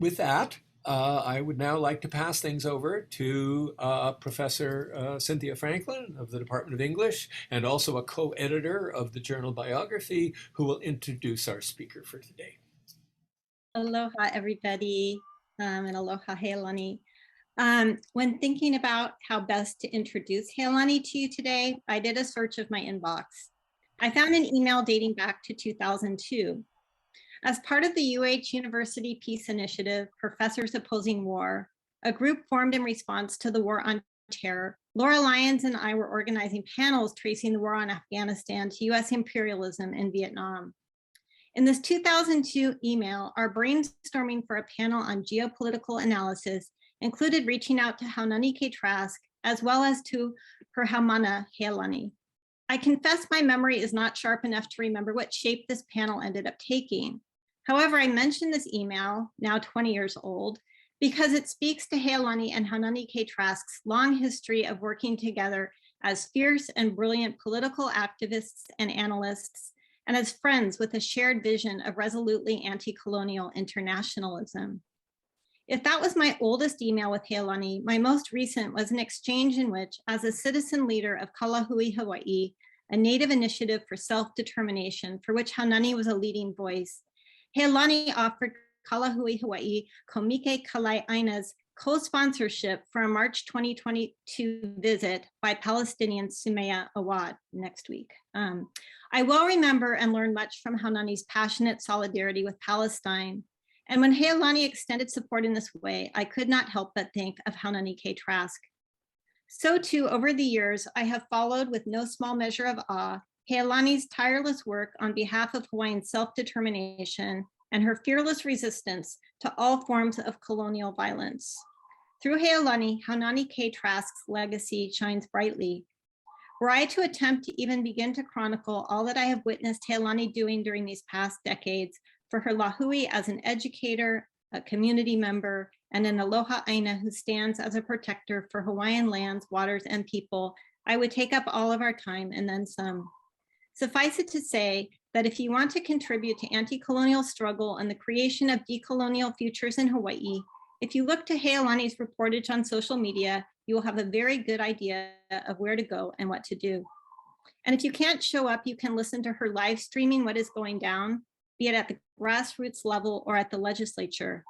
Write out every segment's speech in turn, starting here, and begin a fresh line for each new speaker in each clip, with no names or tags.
with that, I would now like to pass things over to Professor Cynthia Franklin of the Department of English and also a co-editor of the journal Biography, who will introduce our speaker for today.
Aloha, everybody, and aloha, Healani. When thinking about how best to introduce Healani to you today, I did a search of my inbox. I found an email dating back to 2002. As part of the UH University Peace Initiative, Professors Opposing War, a group formed in response to the War on Terror, Laura Lyons and I were organizing panels tracing the war on Afghanistan to US imperialism in Vietnam. In this 2002 email, our brainstorming for a panel on geopolitical analysis included reaching out to Haunani-Kay Trask, as well as to her haumana, Healani. I confess my memory is not sharp enough to remember what shape this panel ended up taking. However, I mentioned this email, now 20 years old, because it speaks to Healani and Haunani-Kay Trask's long history of working together as fierce and brilliant political activists and analysts, and as friends with a shared vision of resolutely anti-colonial internationalism. If that was my oldest email with Healani, my most recent was an exchange in which, as a citizen leader of Kalahui, Hawaii, a native initiative for self-determination for which Haunani was a leading voice, Healani offered Kalahui, Hawaii, Komike Kalai'aina's co-sponsorship for a March 2022 visit by Palestinian Sumaya Awad next week. I well remember and learned much from Haunani's passionate solidarity with Palestine. And when Healani extended support in this way, I could not help but think of Haunani-Kay Trask. So too, over the years, I have followed with no small measure of awe Healani's tireless work on behalf of Hawaiian self-determination and her fearless resistance to all forms of colonial violence. Through Healani, Haunani-Kay Trask's legacy shines brightly. Were I to attempt to even begin to chronicle all that I have witnessed Healani doing during these past decades for her Lāhui as an educator, a community member, and an Aloha ʻāina who stands as a protector for Hawaiian lands, waters, and people, I would take up all of our time and then some. Suffice it to say that if you want to contribute to anti-colonial struggle and the creation of decolonial futures in Hawaii, if you look to Healani's reportage on social media, you will have a very good idea of where to go and what to do. And if you can't show up, you can listen to her live streaming what is going down, be it at the grassroots level or at the legislature.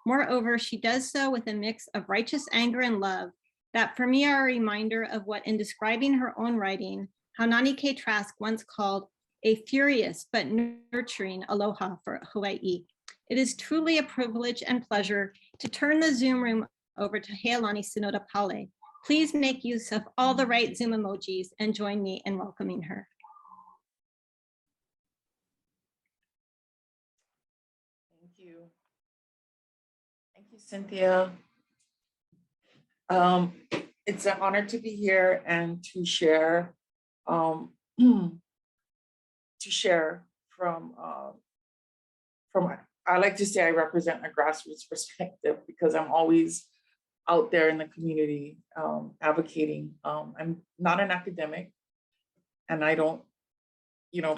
Moreover, she does so with a mix of righteous anger and love that for me are a reminder of what, in describing her own writing, Haunani-Kay Trask once called a furious but nurturing aloha for Hawaii. It is truly a privilege and pleasure to turn the Zoom room over to Healani Sonoda-Pale. Please make use of all the right Zoom emojis and join me in welcoming her.
Thank you. Thank you, Cynthia. It's an honor to be here and to share from I like to say I represent a grassroots perspective because I'm always out there in the community advocating. I'm not an academic and I don't,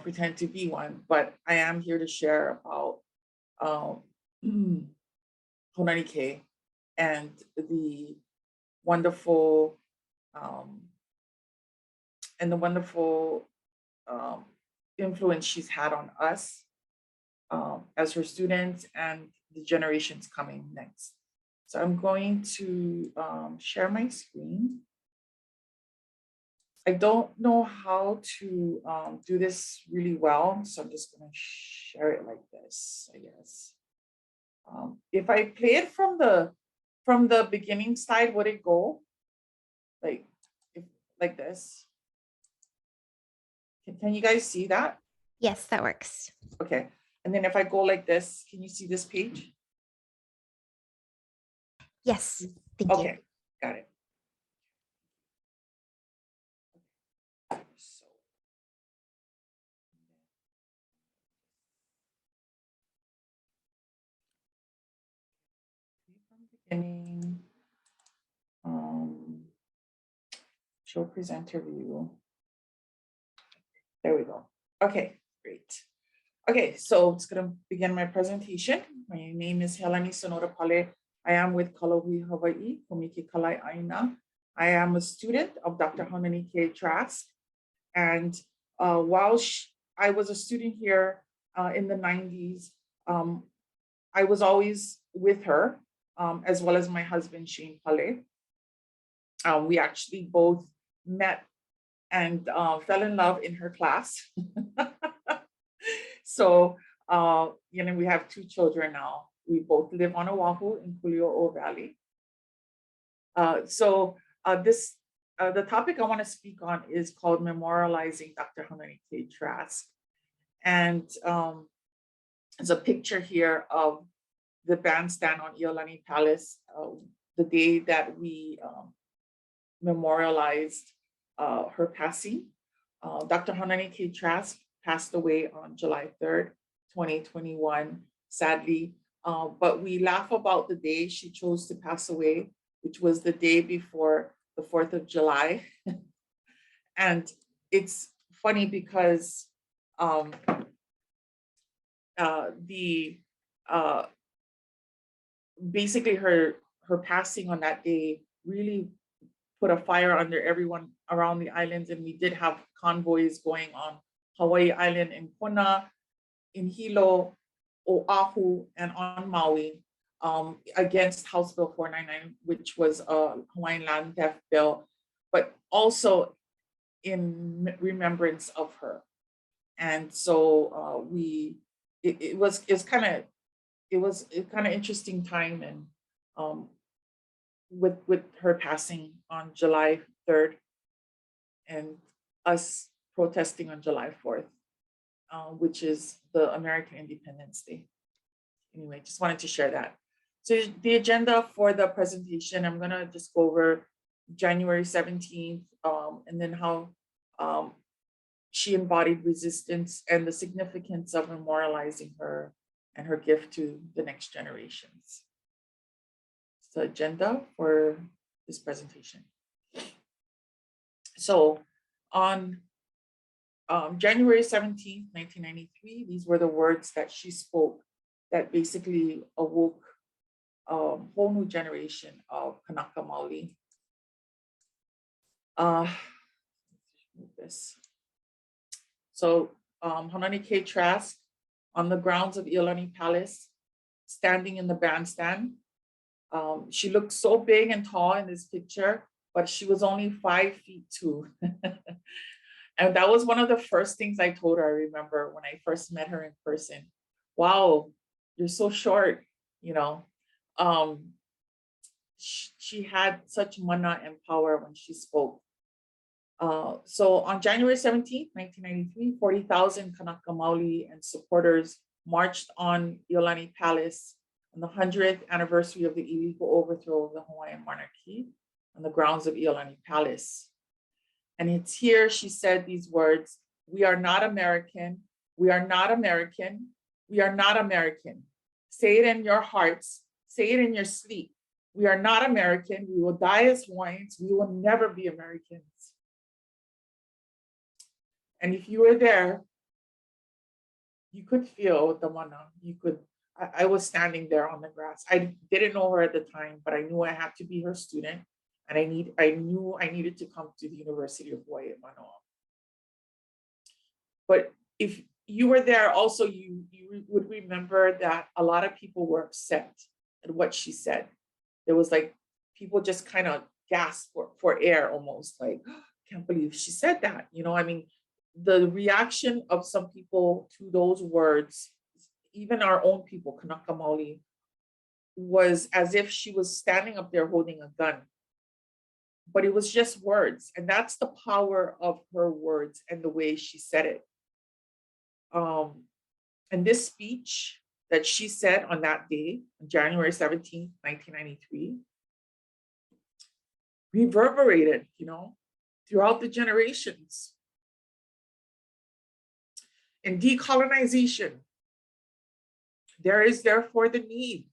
pretend to be one, but I am here to share about Haunani-Kay and the wonderful influence she's had on us as her students and the generations coming next. So I'm going to share my screen. I don't know how to do this really well, so I'm just going to share it like this, I guess. If I play it from the beginning slide, would it go like this? Can you guys see that?
Yes, that works.
Okay. And then if I go like this, can you see this page?
Yes, thank you.
Okay, got it. So, from beginning, show presenter view. There we go. Okay, great. Okay, so it's going to begin my presentation. My name is Healani Sonoda-Pale. I am with Aloha, Hawaii, Komiki Kalai ʻāina. I am a student of Dr. Haunani-Kay Trask. And while I was a student here in the 90s, I was always with her, as well as my husband, Shane Pale. We actually both met and fell in love in her class. So, we have 2 children now. We both live on Oahu in Kuli'o'o Valley. The topic I want to speak on is called Memorializing Dr. Haunani-Kay Trask. And there's a picture here of the bandstand on Iolani Palace, the day that we memorialized her passing. Dr. Haunani-Kay Trask passed away on July 3rd, 2021, sadly. But we laugh about the day she chose to pass away, which was the day before the 4th of July. And it's funny because basically her passing on that day really put a fire under everyone around the islands. And we did have convoys going on Hawaii Island in Kona, in Hilo, Oahu, and on Maui against House Bill 499, which was a Hawaiian land theft bill, but also in remembrance of her. And so it was kind of interesting time, and with her passing on July 3rd and us protesting on July 4th, which is the American Independence Day. Anyway, just wanted to share that. So the agenda for the presentation, I'm gonna just go over January 17th, and then how she embodied resistance and the significance of memorializing her and her gift to the next generations. It's the agenda for this presentation. So on January 17th, 1993, these were the words that she spoke that basically awoke a whole new generation of Kanaka Maoli. So Haunani-Kay Trask on the grounds of Iolani Palace, standing in the bandstand. She looked so big and tall in this picture, but she was only 5'2". And that was one of the first things I told her, I remember when I first met her in person. Wow, you're so short, She had such mana and power when she spoke. So on January 17th, 1993, 40,000 Kanaka Maoli and supporters marched on Iolani Palace on the 100th anniversary of the illegal overthrow of the Hawaiian monarchy on the grounds of Iolani Palace. And it's here she said these words: "We are not American. We are not American. We are not American. Say it in your hearts. Say it in your sleep. We are not American. We will die as Hawaiians. We will never be Americans." And if you were there, you could feel the mana. I was standing there on the grass. I didn't know her at the time, but I knew I had to be her student. And I knew I needed to come to the University of Hawaii at Manoa. But if you were there also, you would remember that a lot of people were upset at what she said. There was like, people just kind of gasped for air almost, like, oh, can't believe she said that. The reaction of some people to those words, even our own people, Kanaka Maoli, was as if she was standing up there holding a gun. But it was just words. And that's the power of her words and the way she said it. And this speech that she said on that day, January 17th, 1993, reverberated, throughout the generations. In decolonization, there is therefore the need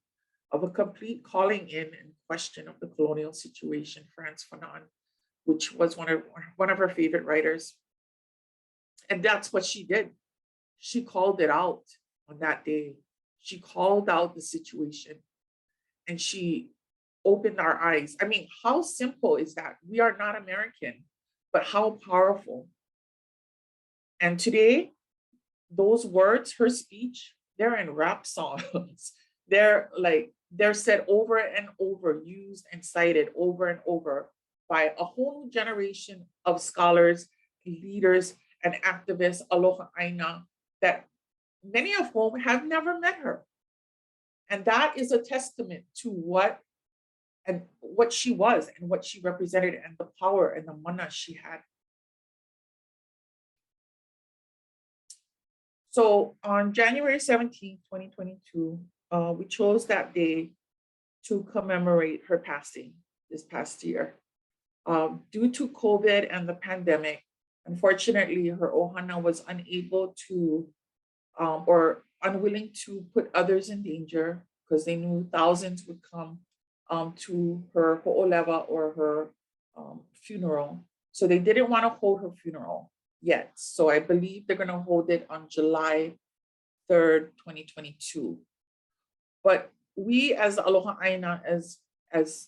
of a complete calling in and question of the colonial situation, Frantz Fanon, which was one of her favorite writers. And that's what she did. she called it out on that day. She called out the situation and she opened our eyes. I mean, how simple is that? We are not American, but how powerful. And today, those words, her speech, they're in rap songs. They're said over and over, used and cited over and over by a whole new generation of scholars, leaders, and activists, Aloha ʻāina, that many of whom have never met her. And that is a testament to what she was and what she represented and the power and the mana she had. So on January 17, 2022, we chose that day to commemorate her passing this past year. Due to COVID and the pandemic, unfortunately, her ohana was unable to or unwilling to put others in danger because they knew thousands would come to her ho'olewa or her funeral. So they didn't want to hold her funeral yet. So I believe they're going to hold it on July 3rd, 2022. But we as Aloha ʻāina, as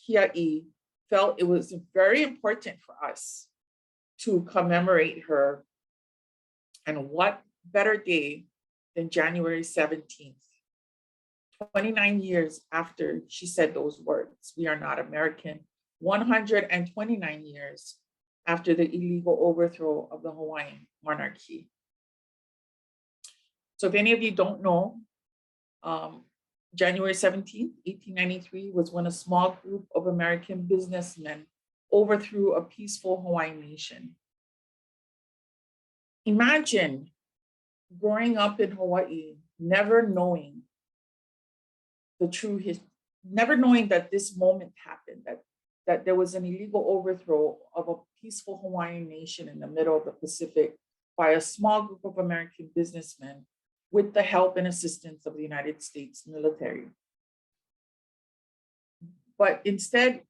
Kiaʻi, felt it was very important for us to commemorate her. And what better day than January 17th, 29 years after she said those words, "We are not American," 129 years after the illegal overthrow of the Hawaiian monarchy. So if any of you don't know, January 17th, 1893 was when a small group of American businessmen overthrew a peaceful Hawaiian nation. Imagine growing up in Hawaii, never knowing the true history, never knowing that this moment happened, that there was an illegal overthrow of a peaceful Hawaiian nation in the middle of the Pacific by a small group of American businessmen with the help and assistance of the United States military. But instead,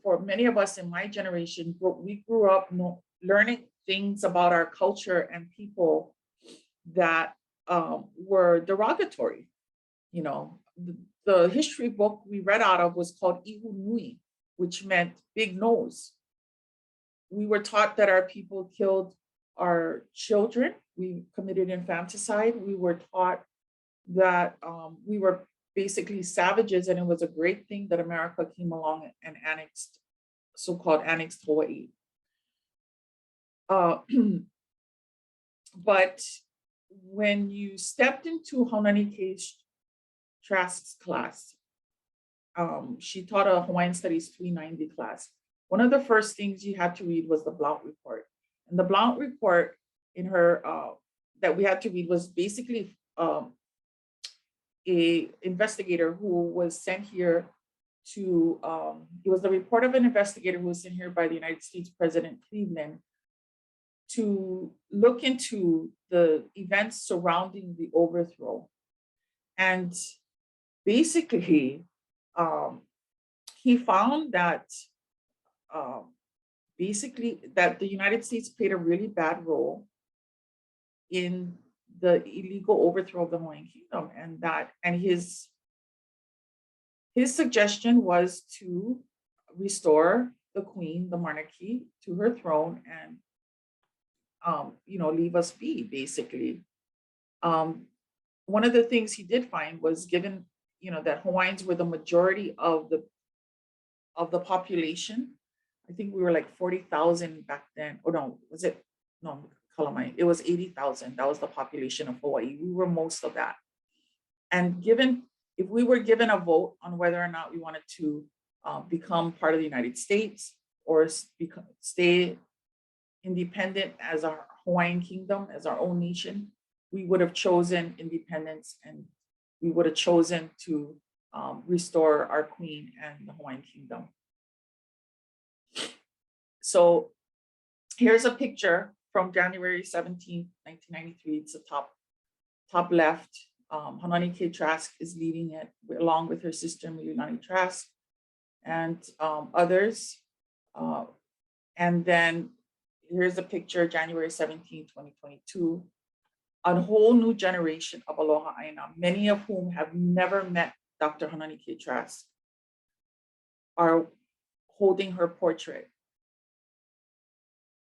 for many of us in my generation, we grew up learning things about our culture and people that were derogatory. The history book we read out of was called Ihu Nui, which meant big nose. We were taught that our people killed our children. We committed infanticide. We were taught that we were basically savages, and it was a great thing that America came along and annexed, so-called annexed Hawaii. But when you stepped into Haunani-Kay Trask's class, she taught a Hawaiian Studies 390 class. One of the first things you had to read was the Blount Report. And the Blount Report in her that we had to read was basically a investigator who was sent here to, it was the report of an investigator who was sent here by the United States President Cleveland to look into the events surrounding the overthrow. And basically, he found that that the United States played a really bad role in the illegal overthrow of the Hawaiian Kingdom, and his suggestion was to restore the queen, the monarchy, to her throne and leave us be, basically. One of the things he did find was, given that Hawaiians were the majority of the population. I think we were like 40,000 back then. Oh no, was it? No, Kalamai. It was 80,000. That was the population of Hawaii. We were most of that. And if we were given a vote on whether or not we wanted to become part of the United States or stay independent as our Hawaiian Kingdom, as our own nation, we would have chosen independence, and we would have chosen to restore our queen and the Hawaiian Kingdom. So here's a picture from January 17th, 1993. It's the top left. Haunani-Kay Trask is leading it along with her sister, Healani Trask, and others. And then here's a picture, January 17th, 2022. a whole new generation of Aloha ʻāina, many of whom have never met Dr. Haunani-Kay Trask, are holding her portrait.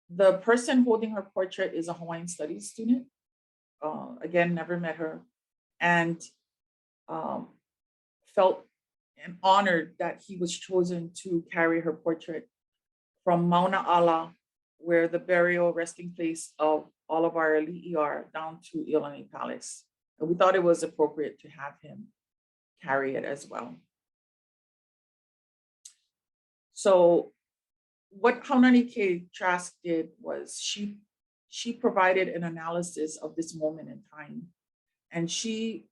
The person holding her portrait is a Hawaiian studies student. Again, never met her, and felt and honored that he was chosen to carry her portrait from Mauna Ala, where the burial resting place of all of our ali'i are, down to Healani Palace. And we thought it was appropriate to have him carry it as well. So what Haunani-Kay Trask did was she provided an analysis of this moment in time, and she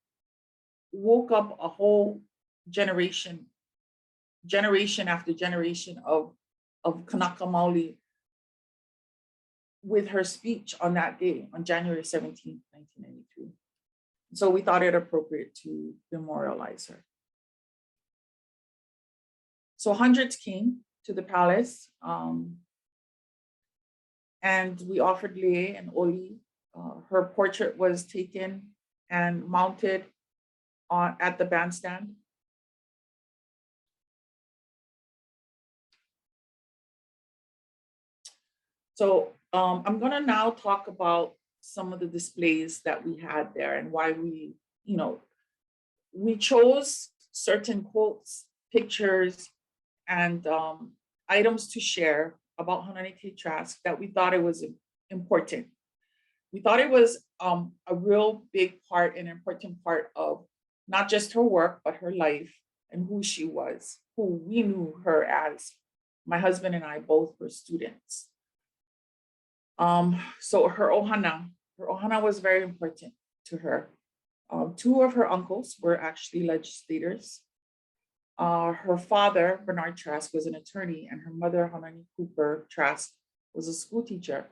woke up a whole generation after generation of Kanaka Maoli with her speech on that day, on January 17th, 1992. So we thought it appropriate to memorialize her. So hundreds came to the palace, and we offered lei and oli. Her portrait was taken and mounted at the bandstand. So I'm gonna now talk about some of the displays that we had there and why we chose certain quotes, pictures, and items to share about Haunani-Kay Trask that we thought it was important. We thought it was a real big part, an important part of not just her work, but her life and who she was, who we knew her as. My husband and I both were students. So her ohana was very important to her. Two of her uncles were actually legislators. Her father, Bernard Trask, was an attorney, and her mother, Haunani Cooper Trask, was a school teacher.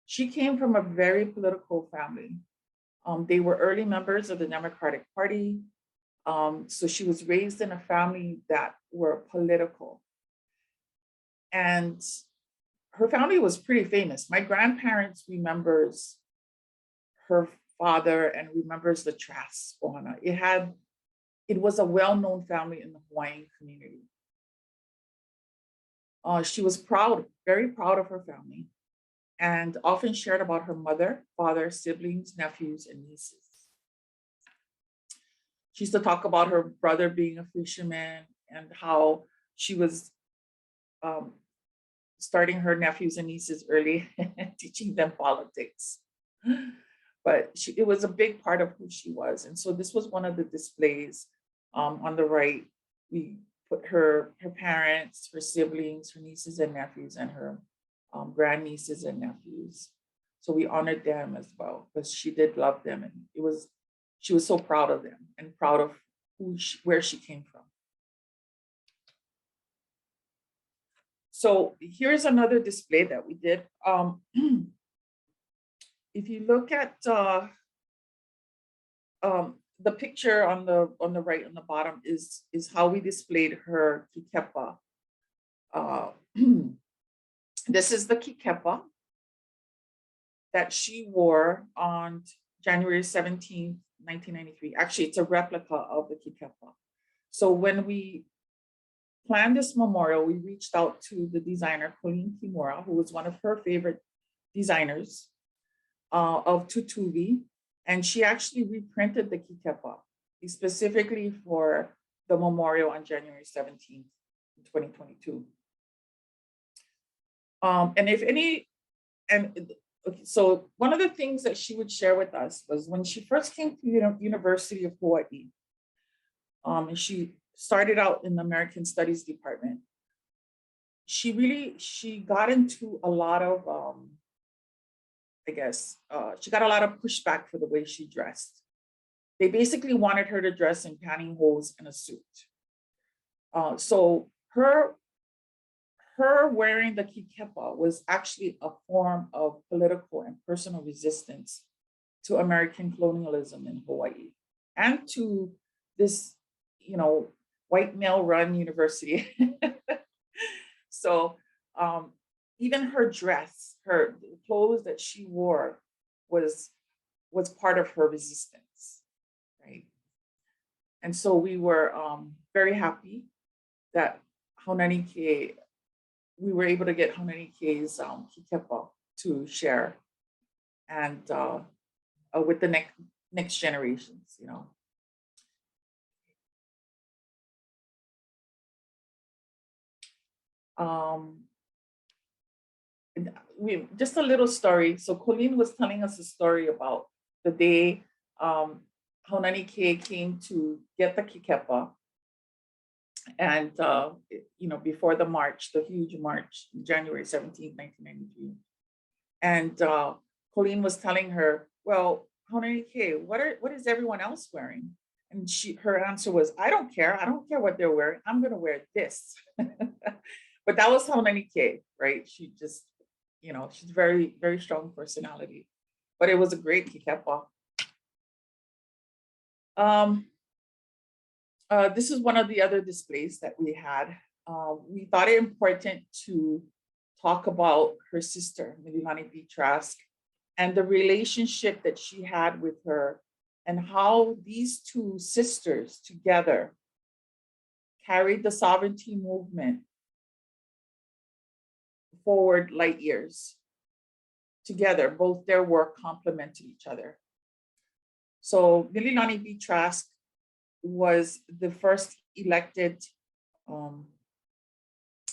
She came from a very political family. They were early members of the Democratic Party. So she was raised in a family that were political. And her family was pretty famous. My grandparents remembers her father and remembers the Trask ohana. It was a well-known family in the Hawaiian community. She was proud, very proud of her family, and often shared about her mother, father, siblings, nephews, and nieces. She used to talk about her brother being a fisherman and how she was starting her nephews and nieces early, teaching them politics. But it was a big part of who she was. And so this was one of the displays. On the right, we put her parents, her siblings, her nieces and nephews, and her grandnieces and nephews. So we honored them as well, because she did love them, and she was so proud of them and proud of where she came from. So here's another display that we did. If you look at the picture on the right, on the bottom, is how we displayed her kikepa. This is the kikepa that she wore on January 17th, 1993. Actually, it's a replica of the kikepa. So when we planned this memorial, we reached out to the designer, Colleen Kimura, who was one of her favorite designers of tutuvi. And she actually reprinted the kikepa specifically for the memorial on January 17th, 2022. So one of the things that she would share with us was when she first came to the University of Hawaii, and she started out in the American Studies department, she got into a lot of, she got a lot of pushback for the way she dressed. They basically wanted her to dress in pantyhose and a suit. So her wearing the kikepa was actually a form of political and personal resistance to American colonialism in Hawaii and to this, white male-run university. So even her dress, the clothes that she wore was was part of her resistance, right? And so we were very happy that Haunani-Kay, we were able to get Haunani-Kay's kikepa to share and with the next generations, you know. Just a little story. So Colleen was telling us a story about the day Haunani-Kay came to get the kikepa, and you know, before the march, the huge march, January 17, 1993. And Colleen was telling her, well, Haunani-Kay, what is everyone else wearing? And her answer was, I don't care what they're wearing. I'm gonna wear this. But that was Haunani-Kay, right? She just, you know, she's very, very strong personality. But it was a great kikepa. This is one of the other displays that we had. We thought it important to talk about her sister, Mililani Trask, and the relationship that she had with her, and how these two sisters together carried the sovereignty movement forward light years. Together, both their work complemented each other. So Mililani Trask was the first elected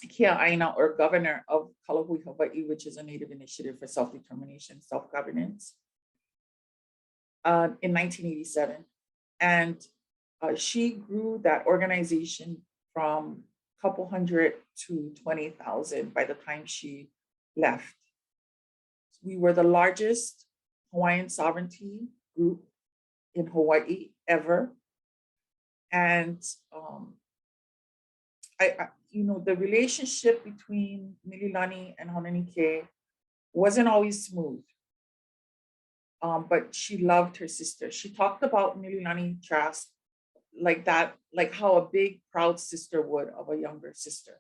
ʻāina, or governor of Lāhui, Hawaii, which is a Native initiative for self-determination, self-governance, in 1987. And she grew that organization from a couple hundred to 20,000 by the time she left. We were the largest Hawaiian sovereignty group in Hawaii ever. And you know, the relationship between Mililani and Haunani-Kay wasn't always smooth, but she loved her sister. She talked about Mililani Trask like that, like how a big, proud sister would of a younger sister.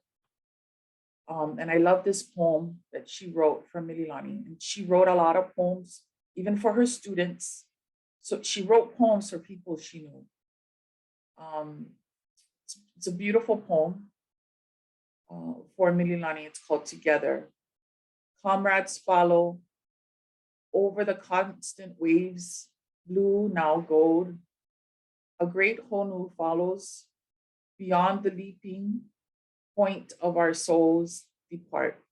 And I love this poem that she wrote for Mililani. And she wrote a lot of poems, even for her students. So she wrote poems for people she knew. It's a beautiful poem for Mililani. It's called Together. Comrades follow over the constant waves, blue now gold. A great honu follows beyond the leaping point of our souls depart,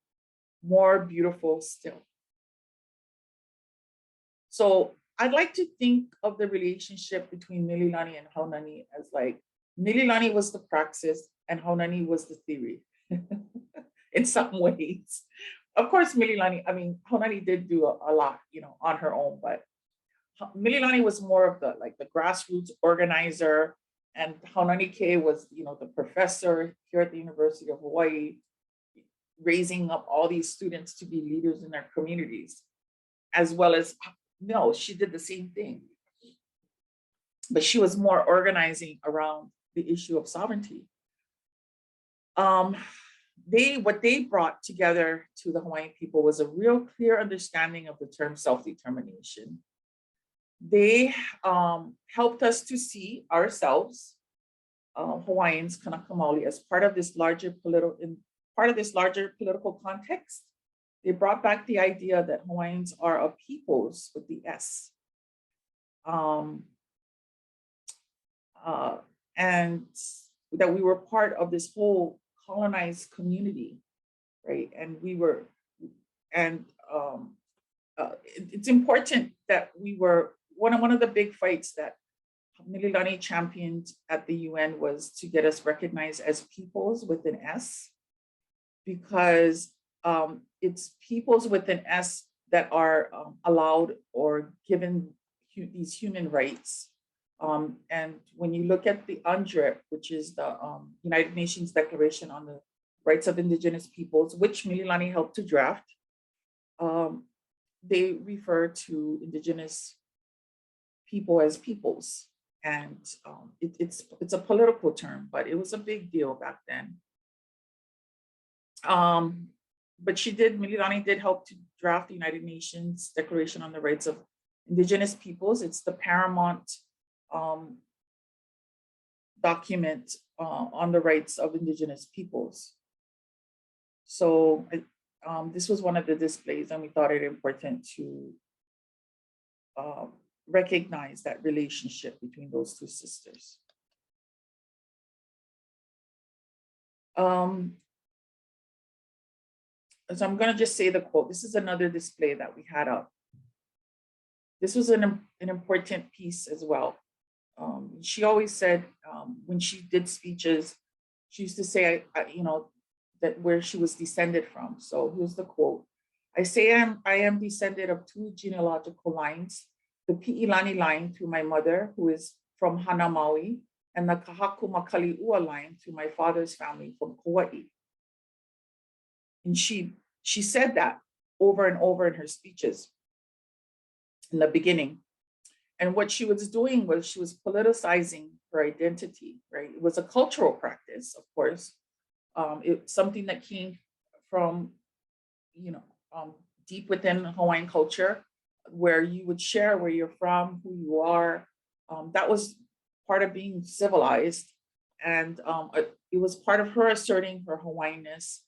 more beautiful still. So I'd like to think of the relationship between Mililani and Haunani as like, Mililani was the praxis and Haunani was the theory in some ways. Of course, Mililani, I mean, Haunani did do a lot, you know, on her own, but Mililani was more of the, like the grassroots organizer, and Haunani-Kay was, you know, the professor here at the University of Hawaii, raising up all these students to be leaders in their communities, as well as, no, she did the same thing. But she was more organizing around the issue of sovereignty. What they brought together to the Hawaiian people was a real clear understanding of the term self-determination. They helped us to see ourselves, Hawaiians, Kanaka Maoli, as part of this larger political context. They brought back the idea that Hawaiians are a peoples with the S. And that we were part of this whole colonized community, right? And it's important that we were, one of the big fights that Mililani championed at the UN was to get us recognized as peoples with an S, because it's peoples with an S that are allowed or given these human rights. And when you look at the UNDRIP, which is the United Nations Declaration on the Rights of Indigenous Peoples, which Mililani helped to draft, they refer to Indigenous people as peoples. And it's a political term, but it was a big deal back then. But Mililani did help to draft the United Nations Declaration on the Rights of Indigenous peoples. It's the paramount document on the rights of Indigenous peoples. So this was one of the displays, and we thought it important to recognize that relationship between those two sisters. So I'm going to just say the quote. This is another display that we had up. This was an important piece as well. She always said when she did speeches, she used to say, you know, that where she was descended from. So here's the quote. I say I am descended of two genealogical lines, the Pi'ilani line through my mother, who is from Hana Maui, and the Kahakumakali'ua line through my father's family from Kauaʻi. And she said that over and over in her speeches in the beginning. And what she was doing was she was politicizing her identity, right? It was a cultural practice, of course. It's something that came from, you know, deep within Hawaiian culture, where you would share where you're from, who you are. That was part of being civilized. And it was part of her asserting her Hawaiianness,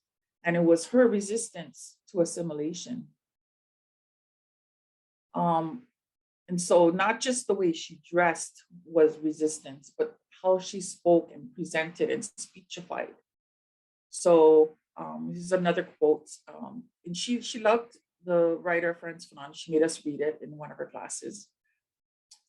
and it was her resistance to assimilation. And so not just the way she dressed was resistance, but how she spoke and presented and speechified. So this is another quote. And she loved the writer Frantz Fanon. She made us read it in one of her classes.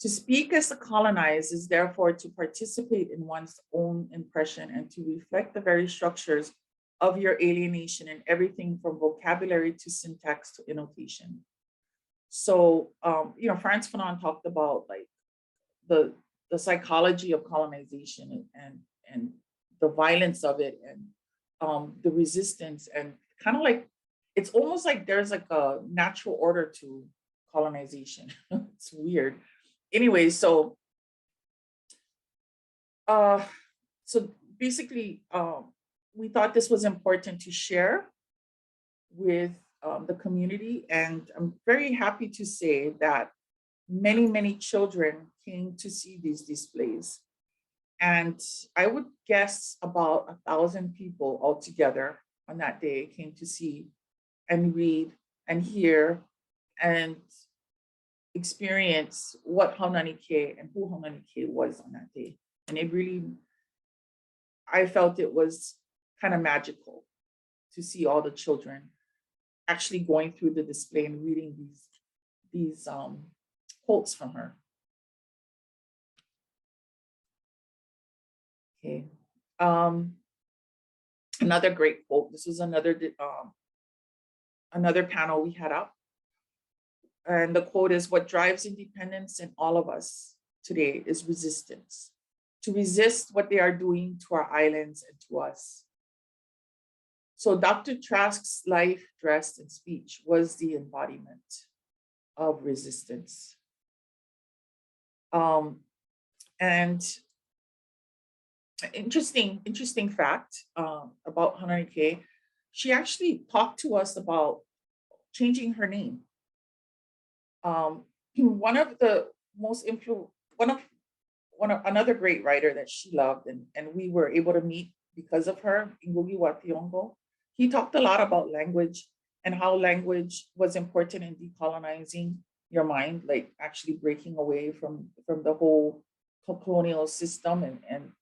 To speak as a colonized is therefore to participate in one's own impression and to reflect the very structures of your alienation in everything from vocabulary to syntax to annotation. So, you know, Frantz Fanon talked about like the psychology of colonization and the violence of it and the resistance, and kind of like, it's almost like there's like a natural order to colonization. It's weird. Anyway, so basically, we thought this was important to share with the community, and I'm very happy to say that many children came to see these displays. And I would guess about 1,000 people altogether on that day came to see and read and hear and experience what Haunani-Kay and who Haunani-Kay was on that day. And it really, I felt it was kind of magical to see all the children actually going through the display and reading these quotes from her. Okay. Another great quote. This was another panel we had up. And the quote is, what drives independence in all of us today is resistance. To resist what they are doing to our islands and to us. So Dr. Trask's life, dress, and speech was the embodiment of resistance. And interesting fact about Haunani-Kay, she actually talked to us about changing her name. One of the most another great writer that she loved, and we were able to meet because of her, Ngugi wa Thiong'o. He talked a lot about language and how language was important in decolonizing your mind, like actually breaking away from the whole colonial system and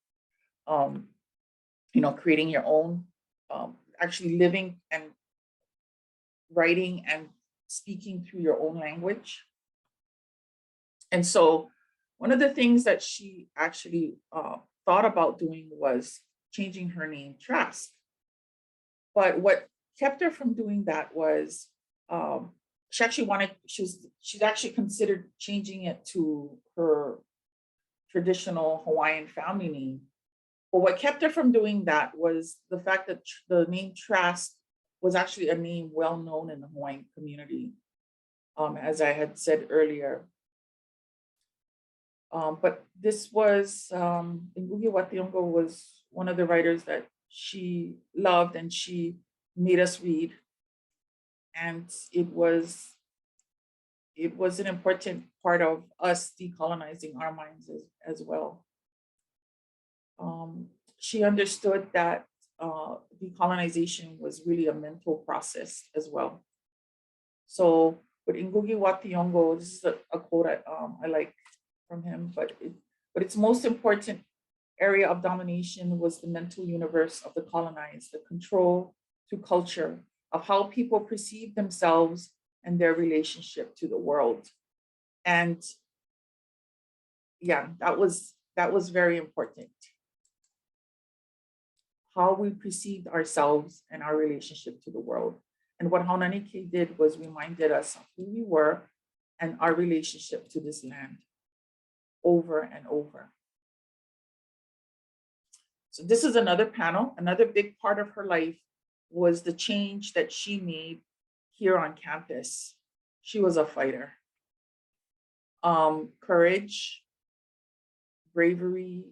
you know, creating your own, actually living and writing and speaking through your own language. And so one of the things that she actually thought about doing was changing her name Trask. But what kept her from doing that was she actually considered changing it to her traditional Hawaiian family name. But what kept her from doing that was the fact that the name Trask was actually a name well known in the Hawaiian community, as I had said earlier. But this was, Ngugi wa Thiong'o was one of the writers that she loved and she made us read. And it was it was an important part of us decolonizing our minds as well. She understood that decolonization was really a mental process as well. So with Ngugi wa Thiong'o, this is a quote I like from him, but its most important area of domination was the mental universe of the colonized, the control to culture of how people perceive themselves and their relationship to the world. And yeah, that was very important. How we perceived ourselves and our relationship to the world. And what Haunani-Kay did was reminded us of who we were and our relationship to this land over and over. So this is another panel. Another big part of her life was the change that she made here on campus. She was a fighter. Courage, bravery,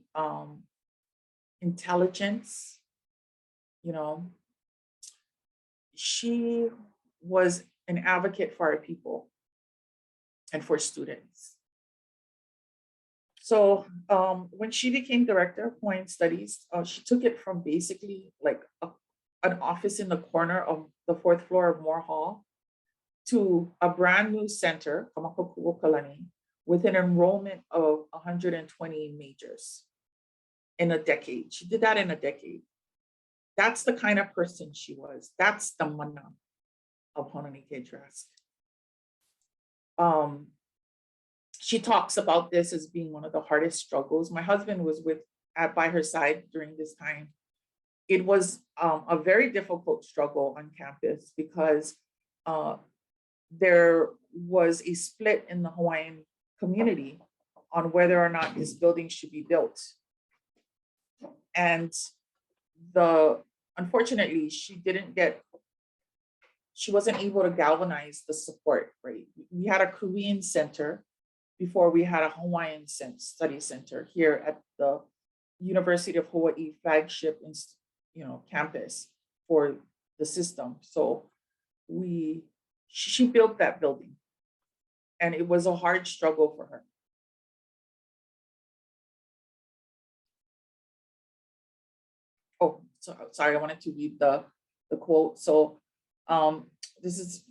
intelligence, you know. She was an advocate for our people and for students. So when she became director of Hawaiian Studies, she took it from basically like an office in the corner of the 4th floor of Moore Hall to a brand new center, Kamakakuokalani, with an enrollment of 120 majors in a decade. She did that in a decade. That's the kind of person she was. That's the mana of Haunani-Kay Trask. She talks about this as being one of the hardest struggles. My husband was by her side during this time. It was a very difficult struggle on campus because there was a split in the Hawaiian community on whether or not this building should be built. And unfortunately, she wasn't able to galvanize the support, right? We had a Korean center before we had a Hawaiian study center here at the University of Hawaii flagship, campus for the system. So she built that building, and it was a hard struggle for her. Oh, sorry, I wanted to read the quote. So this is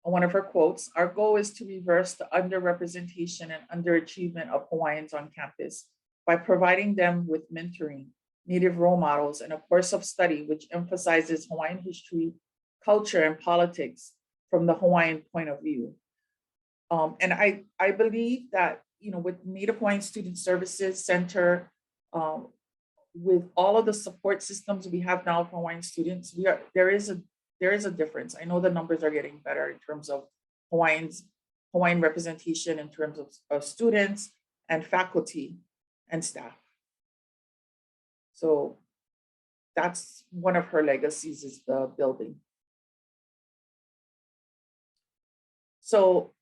one of her quotes. Our goal is to reverse the underrepresentation and underachievement of Hawaiians on campus by providing them with mentoring, Native role models, and a course of study which emphasizes Hawaiian history, culture, and politics from the Hawaiian point of view. And I believe that, with Native Hawaiian Student Services Center, with all of the support systems we have now for Hawaiian students, there is a difference. I know the numbers are getting better in terms of Hawaiian representation in terms of students and faculty and staff. So that's one of her legacies, is the building. So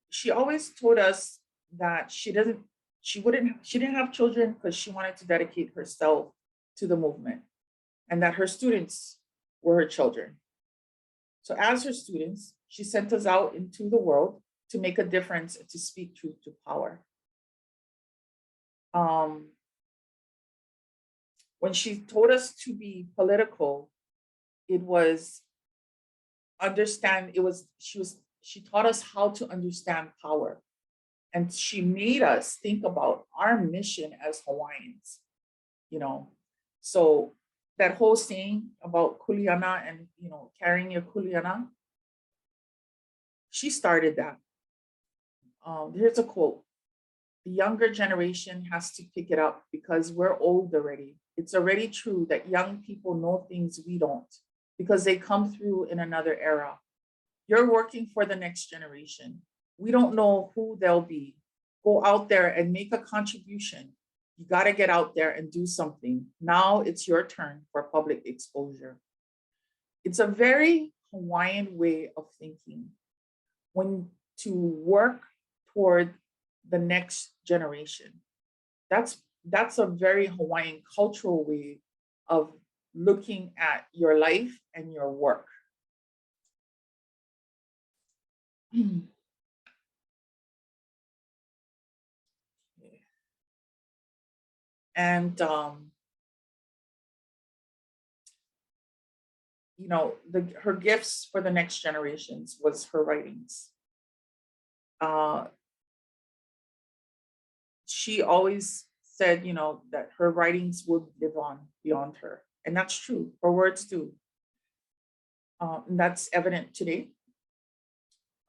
she always told us that she didn't have children because she wanted to dedicate herself to the movement, and that her students were her children. So as her students, she sent us out into the world to make a difference and to speak truth to power. When she told us to be political, she taught us how to understand power. And she made us think about our mission as Hawaiians, So that whole saying about kuleana and, carrying your kuleana, she started that. Here's a quote. The younger generation has to pick it up because we're old already. It's already true that young people know things we don't because they come through in another era. You're working for the next generation. We don't know who they'll be. Go out there and make a contribution. You got to get out there and do something. Now it's your turn for public exposure. It's a very Hawaiian way of thinking to work toward the next generation. That's a very Hawaiian cultural way of looking at your life and your work. And you know, her gifts for the next generations was her writings. She always said, you know, that her writings would live on beyond her, and that's true. Her words do. And that's evident today.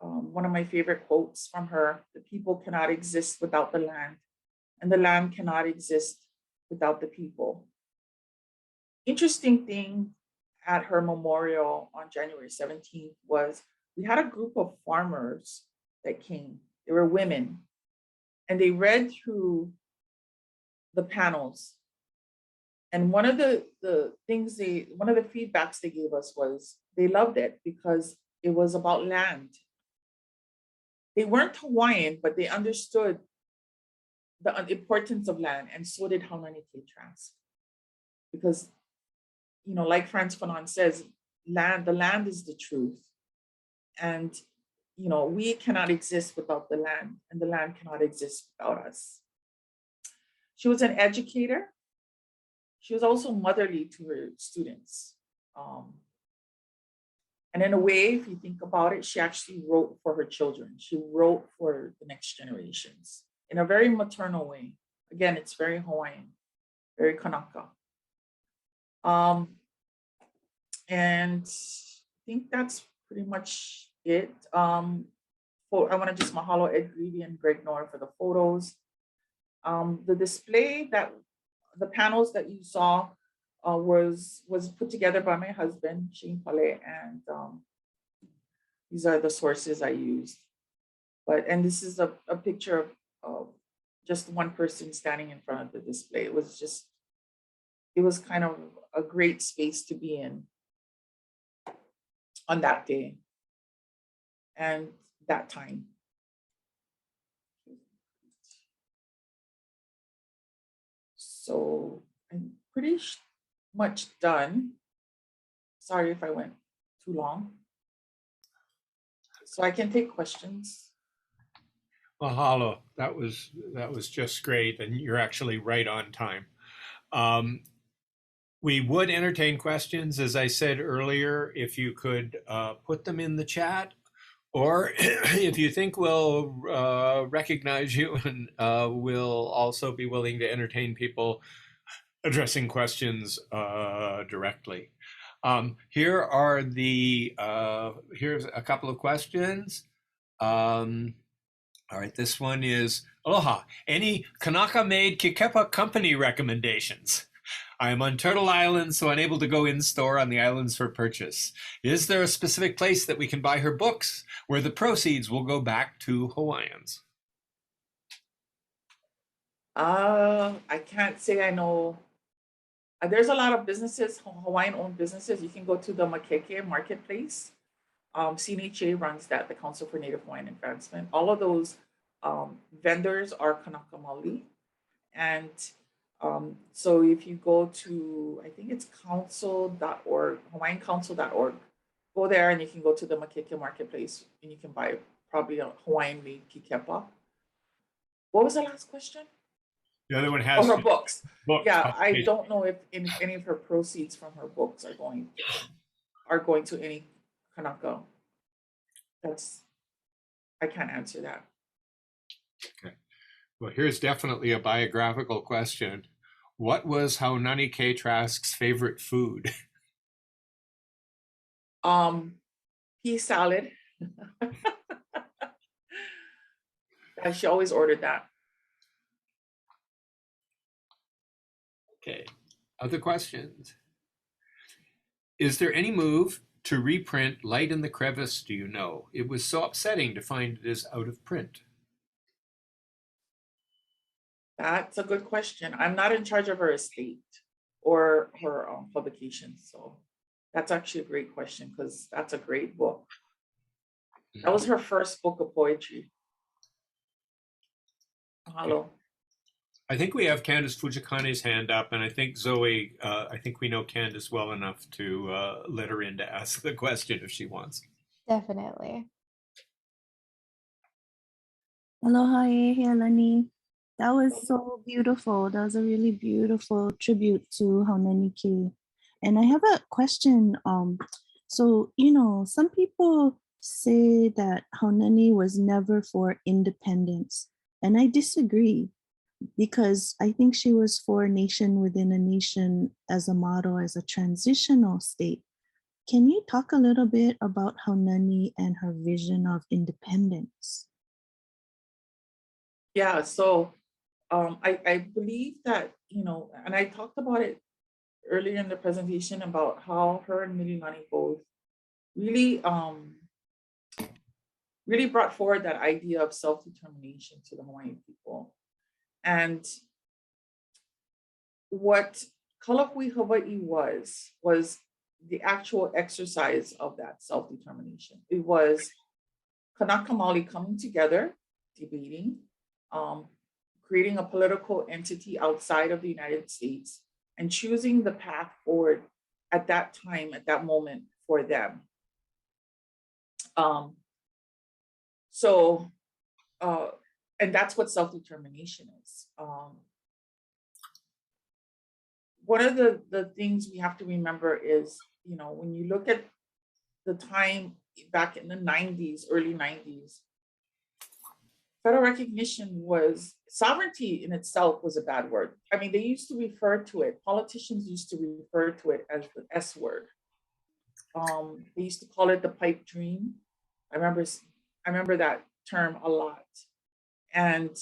One of my favorite quotes from her: "The people cannot exist without the land, and the land cannot exist without the people." Interesting thing at her memorial on January 17th was we had a group of farmers that came. They were women, and they read through the panels. And one of the feedbacks they gave us was they loved it because it was about land. They weren't Hawaiian, but they understood the importance of land, and so did Haunani-Kay Trask. Because, you know, like Frantz Fanon says, the land is the truth. And, you know, we cannot exist without the land, and the land cannot exist without us. She was an educator. She was also motherly to her students. And in a way, if you think about it, she actually wrote for her children. She wrote for the next generations in a very maternal way. Again, it's very Hawaiian, very Kanaka. And I think that's pretty much it. I want to just mahalo Ed Greavy and Greg Nor for the photos. The display the panels that you saw was put together by my husband, Shane Pale, and these are the sources I used. And this is a picture of just one person standing in front of the display. It was kind of a great space to be in on that day and that time. So I'm pretty much done. Sorry if I went too long. So I can take questions.
Mahalo. That was just great, and you're actually right on time. We would entertain questions, as I said earlier, if you could put them in the chat, or if you think we'll recognize you and we'll also be willing to entertain people addressing questions directly. Here's a couple of questions. All right, this one is, Aloha, any Kanaka-made Kikepa company recommendations? I am on Turtle Island, so unable to go in-store on the islands for purchase. Is there a specific place that we can buy her books where the proceeds will go back to Hawaiians?
I can't say I know. There's a lot of businesses, Hawaiian-owned businesses. You can go to the Makeke marketplace. CNHA runs that, the Council for Native Hawaiian Advancement. All of those vendors are Kanaka Maoli. And so if you go to, I think it's council.org, hawaiiancouncil.org, go there and you can go to the Makeke marketplace and you can buy probably a Hawaiian-made kikepa. What was the last question?
The other one has
her books. Yeah, I
okay.
don't know if any of her proceeds from her books are going to any Kanaka. I can't answer that.
Okay. Well, here's definitely a biographical question. What was Haunani-Kay Trask's favorite food?
Pea salad. She always ordered that.
Okay. Other questions? Is there any move to reprint Light in the Crevice, do you know? It was so upsetting to find it is out of print.
That's a good question. I'm not in charge of her estate or her publications. So that's actually a great question because that's a great book. That was her first book of poetry. Hello.
I think we have Candace Fujikane's hand up, and I think Zoe, I think we know Candace well enough to let her in to ask the question if she wants.
Definitely.
Aloha, Healani. That was so beautiful. That was a really beautiful tribute to Haunani-Kay. And I have a question. So, some people say that Haunani was never for independence. And I disagree because I think she was for a nation within a nation as a model, as a transitional state. Can you talk a little bit about Haunani and her vision of independence?
Yeah, so I believe that, and I talked about it earlier in the presentation about how her and Mililani both really, really brought forward that idea of self-determination to the Hawaiian people. And what Kalahui Hawaii was the actual exercise of that self-determination. It was Kanaka Maoli coming together, debating, creating a political entity outside of the United States and choosing the path forward at that time, at that moment for them. And that's what self-determination is. One of the things we have to remember is, when you look at the time back in the 90s, early 90s, federal recognition was, sovereignty in itself was a bad word. I mean, they used to refer to it, politicians used to refer to it as the S word. They used to call it the pipe dream. I remember that term a lot. And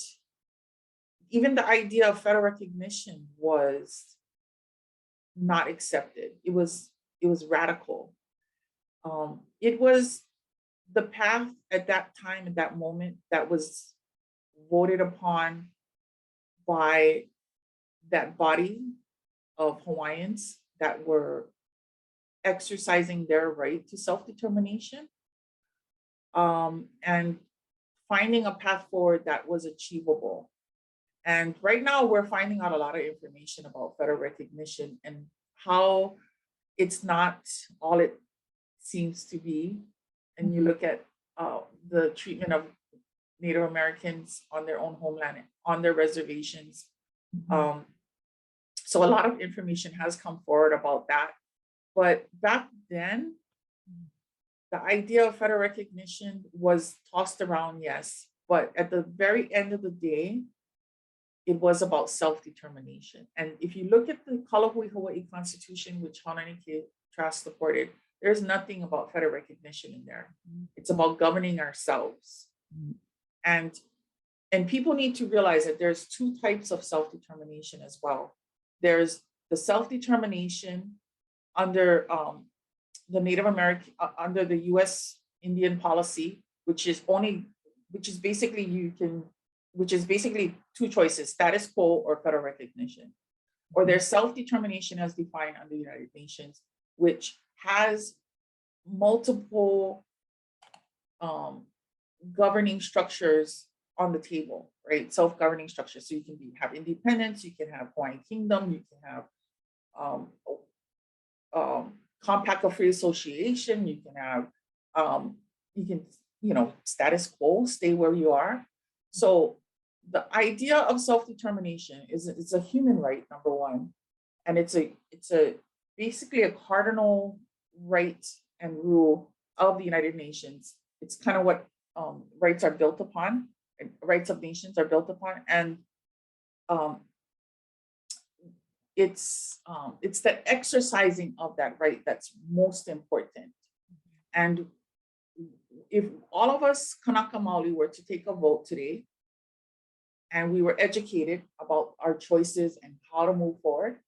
even the idea of federal recognition was not accepted. It was radical. It was the path at that time, at that moment, that was voted upon by that body of Hawaiians that were exercising their right to self-determination, and finding a path forward that was achievable. And right now we're finding out a lot of information about federal recognition and how it's not all it seems to be. And you look at the treatment of Native Americans on their own homeland, on their reservations. So a lot of information has come forward about that. But back then, the idea of federal recognition was tossed around, yes. But at the very end of the day, it was about self-determination. And if you look at the Kalahui Hawaii Constitution, which Haunani-Kay Trask supported, there's nothing about federal recognition in there. It's about governing ourselves. And people need to realize that there's two types of self-determination as well. There's the self-determination under the Native American, under the US Indian policy, which is basically two choices, status quo or federal recognition. Or there's self-determination as defined under the United Nations, which has multiple governing structures on the table, right? Self-governing structures. So you can have independence, you can have Hawaiian Kingdom, you can have compact of free association, you can have, status quo, stay where you are. So the idea of self-determination is a human right, number one. And it's basically a cardinal right and rule of the United Nations. It's kind of what rights are built upon, and rights of nations are built upon. And it's the exercising of that right that's most important. And if all of us Kanaka Maoli were to take a vote today, and we were educated about our choices and how to move forward,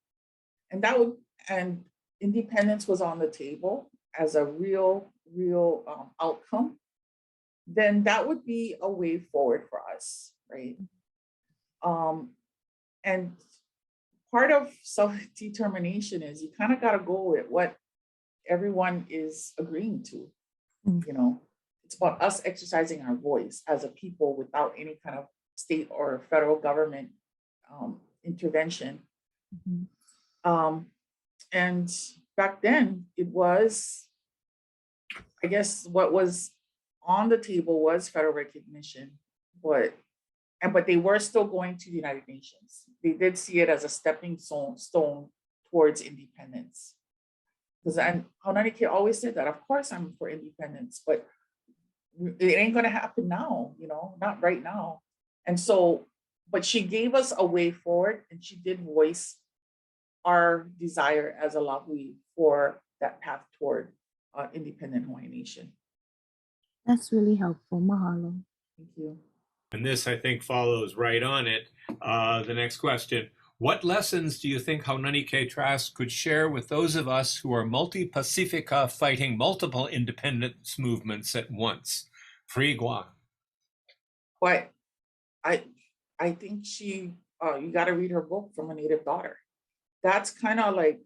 and independence was on the table as a real outcome, then that would be a way forward for us, right? And part of self-determination is you kind of got to go with what everyone is agreeing to. It's about us exercising our voice as a people without any kind of state or federal government intervention. And back then it was, I guess, what was on the table was federal recognition. but they were still going to the United Nations. They did see it as a stepping stone towards independence. Because Haunani-Kay always said that, of course I'm for independence, but it ain't gonna happen now, you know, not right now. And so, but she gave us a way forward, and she did voice our desire as a Lāhui for that path toward independent Hawaiian nation.
That's really helpful. Mahalo.
Thank you.
And this, I think, follows right on it. The next question. What lessons do you think Haunani-Kay Trask could share with those of us who are multi-Pacifica fighting multiple independence movements at once? Free Guam.
But I think you got to read her book, From a Native Daughter. That's kind of like,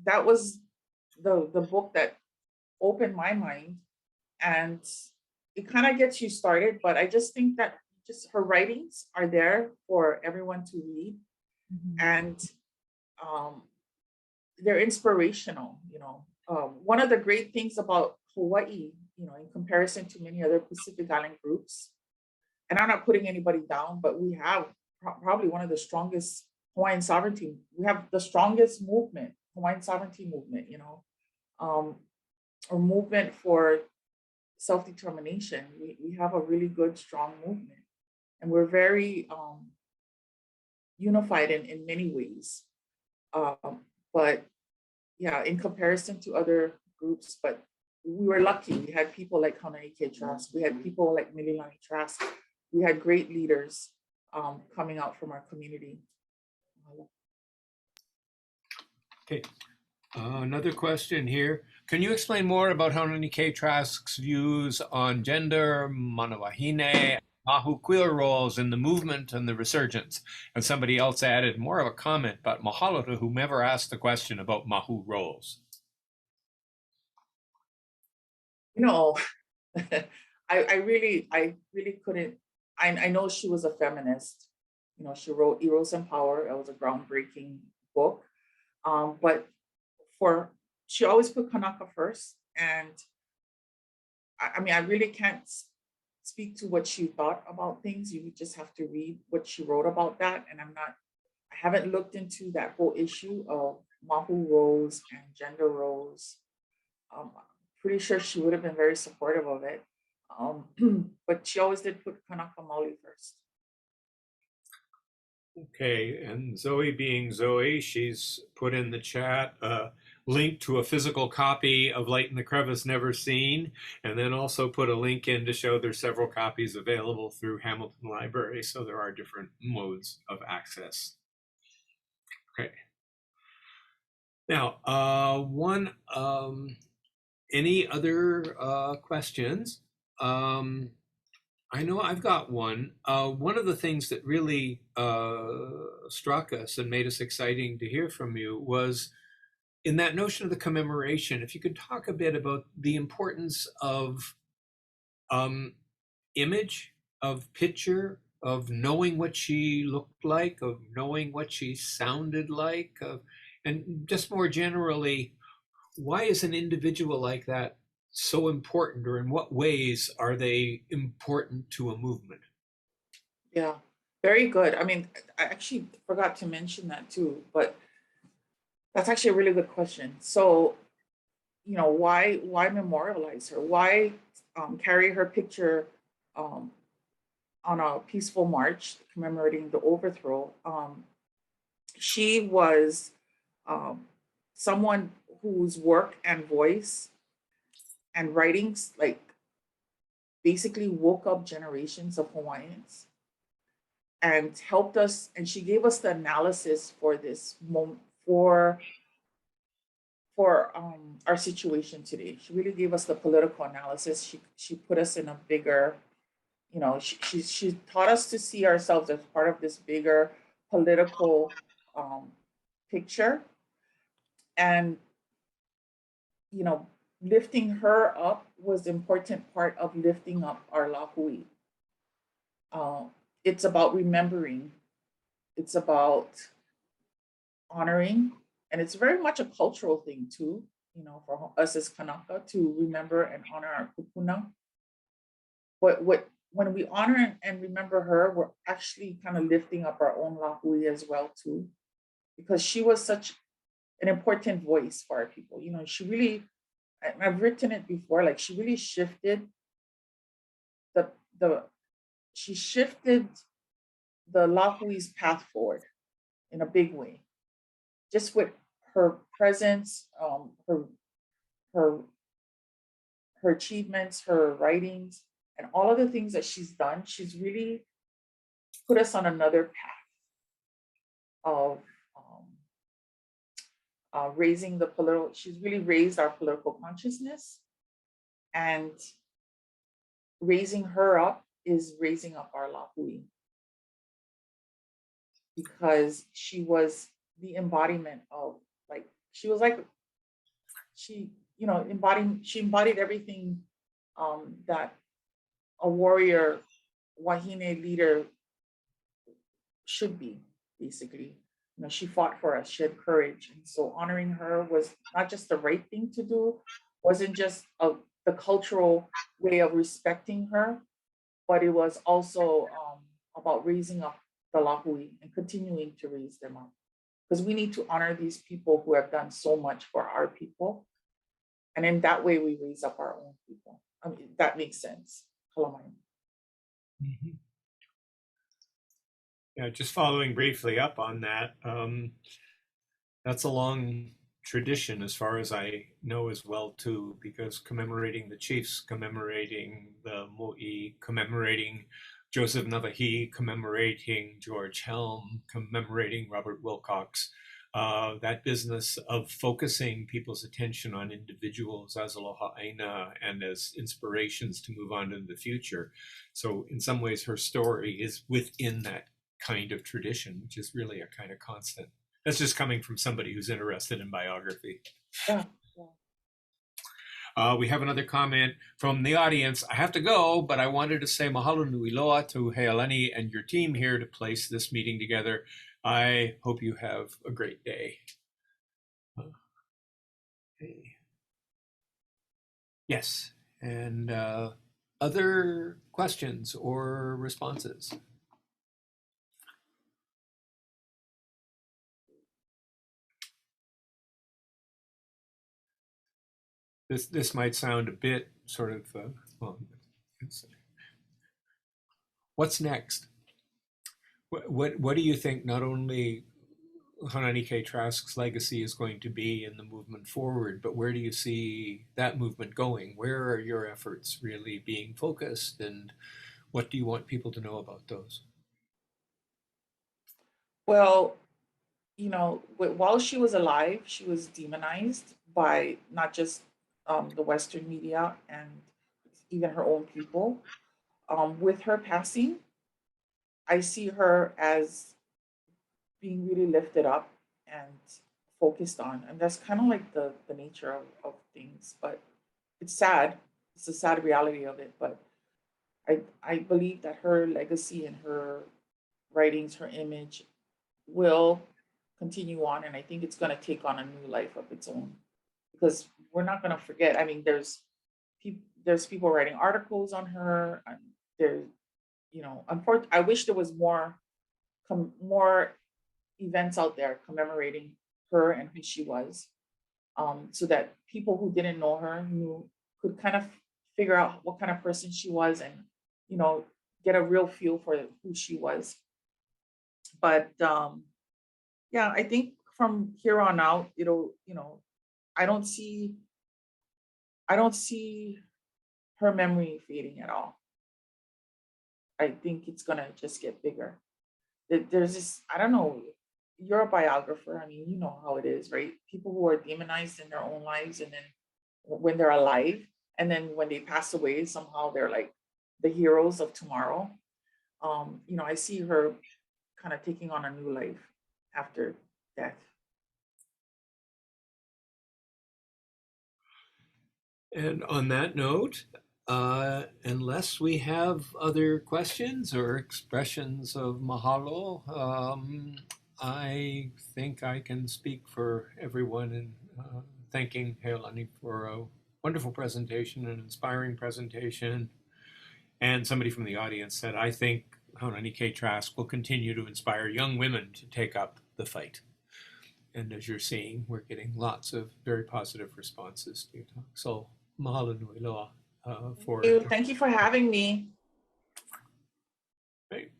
that was the book that opened my mind, and it kind of gets you started. But I just think that just her writings are there for everyone to read, and they're inspirational. You know, one of the great things about Hawaii, you know, in comparison to many other Pacific Island groups, and I'm not putting anybody down, but we have probably one of the strongest Hawaiian sovereignty. We have the strongest movement, Hawaiian sovereignty movement, you know, or movement for self-determination. We have a really good, strong movement, and we're very unified in many ways. But yeah, in comparison to other groups, but we were lucky. We had people like Haunani-Kay Trask. We had people like Healani Trask. We had great leaders coming out from our community.
Okay. Another question here. Can you explain more about Haunani-Kay Trask's views on gender, manawahine, mahu queer roles in the movement and the resurgence? And somebody else added more of a comment, but mahalo to whomever asked the question about mahu roles.
You know, I really couldn't. I know she was a feminist. You know, she wrote Eros and Power. It was a groundbreaking book. But she always put Kanaka first. And I mean, I really can't speak to what she thought about things. You just have to read what she wrote about that. And I haven't looked into that whole issue of mahu roles and gender roles. Pretty sure she would have been very supportive of it. But she always did put Kanaka Maoli first.
Okay, and Zoe being Zoe, she's put in the chat a link to a physical copy of Light in the Crevice Never Seen, and then also put a link in to show there's several copies available through Hamilton Library, so there are different modes of access. Okay. Now, any other questions? I know I've got one. One of the things that really struck us and made us exciting to hear from you was in that notion of the commemoration. If you could talk a bit about the importance of image, of picture, of knowing what she looked like, of knowing what she sounded like, and just more generally, why is an individual like that so important, or in what ways are they important to a movement?
Yeah, very good. I mean, I actually forgot to mention that too, but that's actually a really good question. So, you know, why memorialize her? Why carry her picture on a peaceful march commemorating the overthrow? She was someone whose work and voice and writings like basically woke up generations of Hawaiians and helped us, and she gave us the analysis for this moment, for our situation today. She really gave us the political analysis. She put us in a bigger, you know, she taught us to see ourselves as part of this bigger political picture. And, you know, lifting her up was an important part of lifting up our Lāhui. It's about remembering, it's about honoring, and it's very much a cultural thing too, you know, for us as Kanaka to remember and honor our kupuna. when we honor and remember her, we're actually kind of lifting up our own Lāhui as well too, because she was such an important voice for our people. You know, she really, I've written it before, like she really shifted she shifted the Lāhui's path forward in a big way, just with her presence, her achievements, her writings, and all of the things that she's done. She's really put us on another path of raising the political. She's really raised our political consciousness, and raising her up is raising up our Lāhui, because she was the embodiment of, like, she was like, she embodied everything that a warrior wahine leader should be, basically. You know, she fought for us, she had courage. And so honoring her was not just the right thing to do, wasn't just the cultural way of respecting her, but it was also about raising up the Lāhui and continuing to raise them up. Because we need to honor these people who have done so much for our people. And in that way, we raise up our own people. I mean, that makes sense.
Mm-hmm. Yeah, just following briefly up on that, that's a long tradition as far as I know as well too, because commemorating the chiefs, commemorating the mo'i, commemorating Joseph Navahi, commemorating George Helm, commemorating Robert Wilcox, that business of focusing people's attention on individuals as Aloha ʻāina and as inspirations to move on into the future. So in some ways, her story is within that kind of tradition, which is really a kind of constant. That's just coming from somebody who's interested in biography.
Yeah.
We have another comment from the audience. I have to go, but I wanted to say mahalo nui loa to Healani and your team here to place this meeting together. I hope you have a great day. Okay. Yes, and other questions or responses? This might sound a bit sort of, well, what's next? What do you think not only Haunani-Kay Trask's legacy is going to be in the movement forward, but where do you see that movement going? Where are your efforts really being focused, and what do you want people to know about those?
Well, you know, while she was alive, she was demonized by not just the Western media and even her own people. With her passing, I see her as being really lifted up and focused on. And that's kind of like the nature of things. But it's sad. It's a sad reality of it. But I believe that her legacy and her writings, her image will continue on. And I think it's going to take on a new life of its own. Because we're not going to forget. I mean, there's people writing articles on her. And there's, you know, unfortunately, I wish there was more events out there commemorating her and who she was, so that people who didn't know her could kind of figure out what kind of person she was, and, you know, get a real feel for who she was. But yeah, I think from here on out, it'll, you know, I don't see her memory fading at all. I think it's gonna just get bigger. There's this, I don't know, you're a biographer. I mean, you know how it is, right? People who are demonized in their own lives, and then when they're alive, and then when they pass away, somehow they're like the heroes of tomorrow. You know, I see her kind of taking on a new life after death.
And on that note, unless we have other questions or expressions of mahalo, I think I can speak for everyone in thanking Healani for a wonderful presentation, an inspiring presentation, And somebody from the audience said, I think Haunani-Kay Trask will continue to inspire young women to take up the fight. And as you're seeing, we're getting lots of very positive responses to your talk. So mahalo nui loa for...
Thank you for having me.
Great.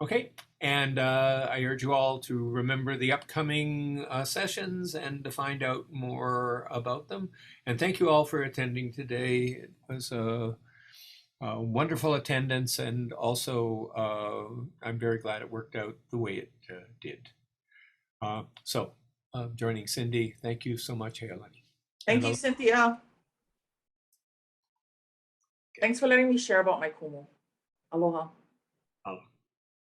Okay, and I urge you all to remember the upcoming sessions and to find out more about them. And thank you all for attending today. It was a wonderful attendance, and also I'm very glad it worked out the way it did. So joining Cindy, thank you so much, Healani.
Thank you, Cynthia. Thanks for letting me share about my kumu. Aloha.
Aloha.